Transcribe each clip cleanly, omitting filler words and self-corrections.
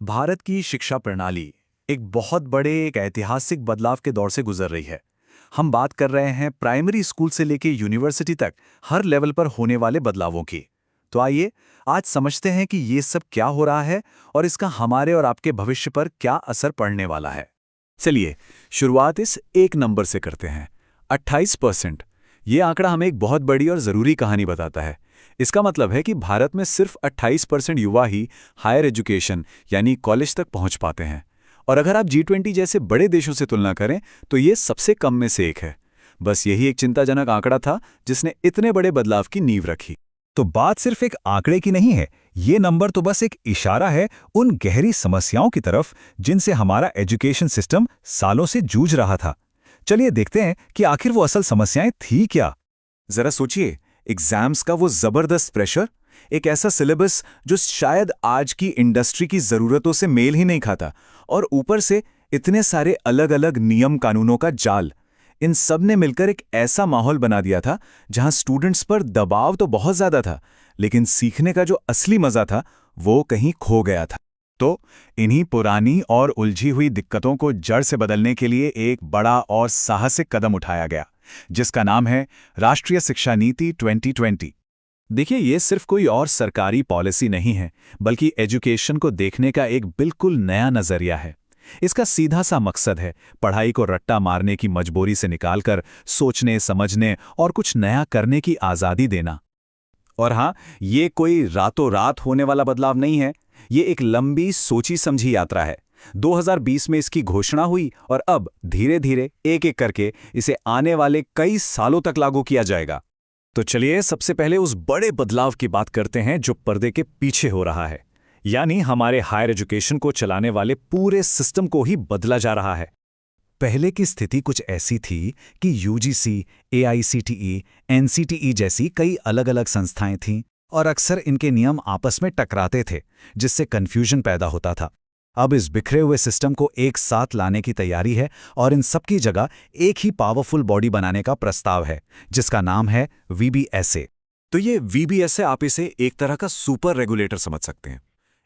भारत की शिक्षा प्रणाली एक ऐतिहासिक बदलाव के दौर से गुजर रही है। हम बात कर रहे हैं प्राइमरी स्कूल से लेकर यूनिवर्सिटी तक हर लेवल पर होने वाले बदलावों की। तो आइए आज समझते हैं कि ये सब क्या हो रहा है और इसका हमारे और आपके भविष्य पर क्या असर पड़ने वाला है। चलिए शुरुआत इस एक नंबर से करते हैं, 28%। ये आंकड़ा हमें एक बहुत बड़ी और ज़रूरी कहानी बताता है। इसका मतलब है कि भारत में सिर्फ 28% युवा ही हायर एजुकेशन यानी कॉलेज तक पहुंच पाते हैं। और अगर आप G20 जैसे बड़े देशों से तुलना करें तो ये सबसे कम में से एक है। बस यही एक चिंताजनक आंकड़ा था जिसने इतने बड़े बदलाव की नींव रखी। तो बात सिर्फ एक आंकड़े की नहीं है, ये नंबर तो बस एक इशारा है उन गहरी समस्याओं की तरफ जिनसे हमारा एजुकेशन सिस्टम सालों से जूझ रहा था। चलिए देखते हैं कि आखिर वो असल समस्याएं थी क्या। जरा सोचिए, एग्जाम्स का वो जबरदस्त प्रेशर, एक ऐसा सिलेबस जो शायद आज की इंडस्ट्री की जरूरतों से मेल ही नहीं खाता, और ऊपर से इतने सारे अलग अलग नियम कानूनों का जाल। इन सब ने मिलकर एक ऐसा माहौल बना दिया था जहां स्टूडेंट्स पर दबाव तो बहुत ज्यादा था, लेकिन सीखने का जो असली मजा था वो कहीं खो गया था। तो इन्हीं पुरानी और उलझी हुई दिक्कतों को जड़ से बदलने के लिए एक बड़ा और साहसिक कदम उठाया गया, जिसका नाम है राष्ट्रीय शिक्षा नीति 2020। देखिए, ये सिर्फ कोई और सरकारी पॉलिसी नहीं है, बल्कि एजुकेशन को देखने का एक बिल्कुल नया नजरिया है। इसका सीधा सा मकसद है पढ़ाई को रट्टा मारने की मजबूरी से निकालकर सोचने, समझने और कुछ नया करने की आज़ादी देना। और हाँ, ये कोई रातों रात होने वाला बदलाव नहीं है। ये एक लंबी सोची समझी यात्रा है। 2020 में इसकी घोषणा हुई और अब धीरे धीरे एक एक करके इसे आने वाले कई सालों तक लागू किया जाएगा। तो चलिए सबसे पहले उस बड़े बदलाव की बात करते हैं जो पर्दे के पीछे हो रहा है, यानी हमारे हायर एजुकेशन को चलाने वाले पूरे सिस्टम को ही बदला जा रहा है। पहले की स्थिति कुछ ऐसी थी कि यूजीसी, एआईसीटीई, एनसीटीई जैसी कई अलग अलग संस्थाएं थीं और अक्सर इनके नियम आपस में टकराते थे, जिससे कन्फ्यूजन पैदा होता था। अब इस बिखरे हुए सिस्टम को एक साथ लाने की तैयारी है और इन सबकी जगह एक ही पावरफुल बॉडी बनाने का प्रस्ताव है, जिसका नाम है वीबीएसए। तो ये वीबीएसए, आप इसे एक तरह का सुपर रेगुलेटर समझ सकते हैं।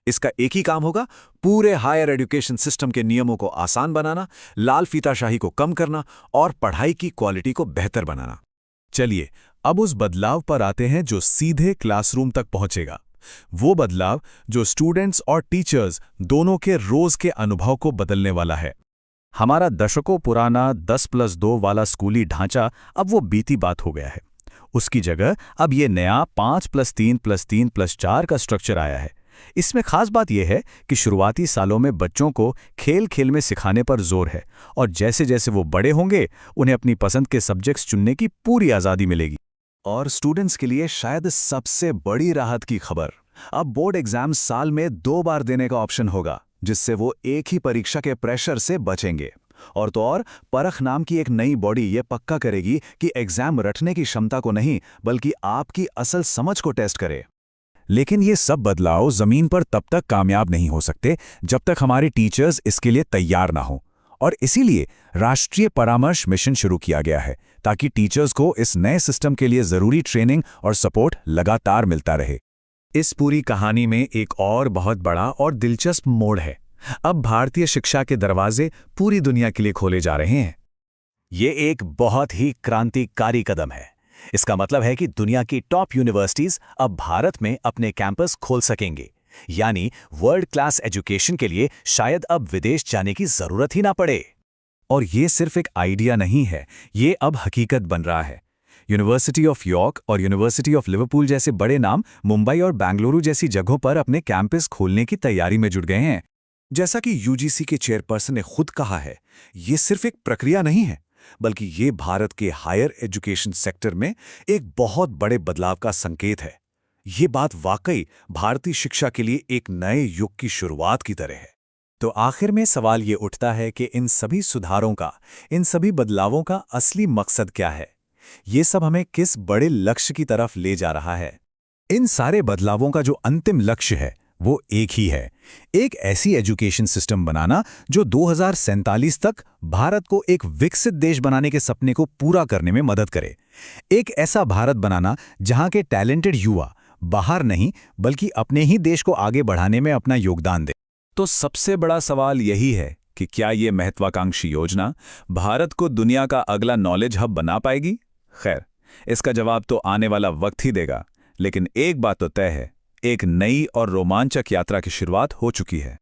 इसका एक ही काम होगा, पूरे हायर एजुकेशन सिस्टम के नियमों को आसान बनाना, लाल फीताशाही को कम करना और पढ़ाई की क्वालिटी को बेहतर बनाना। चलिए अब उस बदलाव पर आते हैं जो सीधे क्लासरूम तक पहुंचेगा। वो बदलाव जो स्टूडेंट्स और टीचर्स दोनों के रोज के अनुभव को बदलने वाला है। हमारा दशकों पुराना 10+2 वाला स्कूली ढांचा अब वो बीती बात हो गया है। उसकी जगह अब ये नया 5+3+3+4 का स्ट्रक्चर आया है। इसमें खास बात यह है कि शुरुआती सालों में बच्चों को खेल खेल में सिखाने पर जोर है, और जैसे जैसे वो बड़े होंगे उन्हें अपनी पसंद के सब्जेक्ट्स चुनने की पूरी आज़ादी मिलेगी। और स्टूडेंट्स के लिए शायद सबसे बड़ी राहत की खबर, अब बोर्ड एग्जाम साल में 2 बार देने का ऑप्शन होगा, जिससे वो एक ही परीक्षा के प्रेशर से बचेंगे। और तो और परख नाम की एक नई बॉडी ये पक्का करेगी कि एग्जाम रटने की क्षमता को नहीं, बल्कि आपकी असल समझ को टेस्ट करे। लेकिन ये सब बदलाव जमीन पर तब तक कामयाब नहीं हो सकते जब तक हमारे टीचर्स इसके लिए तैयार ना हो। और इसीलिए राष्ट्रीय परामर्श मिशन शुरू किया गया है, ताकि टीचर्स को इस नए सिस्टम के लिए जरूरी ट्रेनिंग और सपोर्ट लगातार मिलता रहे। इस पूरी कहानी में एक और बहुत बड़ा और दिलचस्प मोड़ है। अब भारतीय शिक्षा के दरवाजे पूरी दुनिया के लिए खोले जा रहे हैं। ये एक बहुत ही क्रांतिकारी कदम है। इसका मतलब है कि दुनिया की टॉप यूनिवर्सिटीज अब भारत में अपने कैंपस खोल सकेंगे, यानी वर्ल्ड क्लास एजुकेशन के लिए शायद अब विदेश जाने की जरूरत ही ना पड़े। और ये सिर्फ एक आइडिया नहीं है, ये अब हकीकत बन रहा है। यूनिवर्सिटी ऑफ यॉर्क और यूनिवर्सिटी ऑफ लिवरपूल जैसे बड़े नाम मुंबई और बेंगलुरु जैसी जगहों पर अपने कैंपस खोलने की तैयारी में जुट गए हैं। जैसा कि यूजीसी के चेयरपर्सन ने खुद कहा है, ये सिर्फ एक प्रक्रिया नहीं है, बल्कि ये भारत के हायर एजुकेशन सेक्टर में एक बहुत बड़े बदलाव का संकेत है। ये बात वाकई भारतीय शिक्षा के लिए एक नए युग की शुरुआत की तरह है। तो आखिर में सवाल ये उठता है कि इन सभी सुधारों का, इन सभी बदलावों का असली मकसद क्या है? ये सब हमें किस बड़े लक्ष्य की तरफ ले जा रहा है? इन सारे बदलावों का जो अंतिम लक्ष्य है वो एक ही है, एक ऐसी एजुकेशन सिस्टम बनाना जो 2047 तक भारत को एक विकसित देश बनाने के सपने को पूरा करने में मदद करे। एक ऐसा भारत बनाना जहां के टैलेंटेड युवा बाहर नहीं बल्कि अपने ही देश को आगे बढ़ाने में अपना योगदान दे। तो सबसे बड़ा सवाल यही है कि क्या ये महत्वाकांक्षी योजना भारत को दुनिया का अगला नॉलेज हब बना पाएगी? खैर, इसका जवाब तो आने वाला वक्त ही देगा, लेकिन एक बात तो तय है, एक नई और रोमांचक यात्रा की शुरुआत हो चुकी है।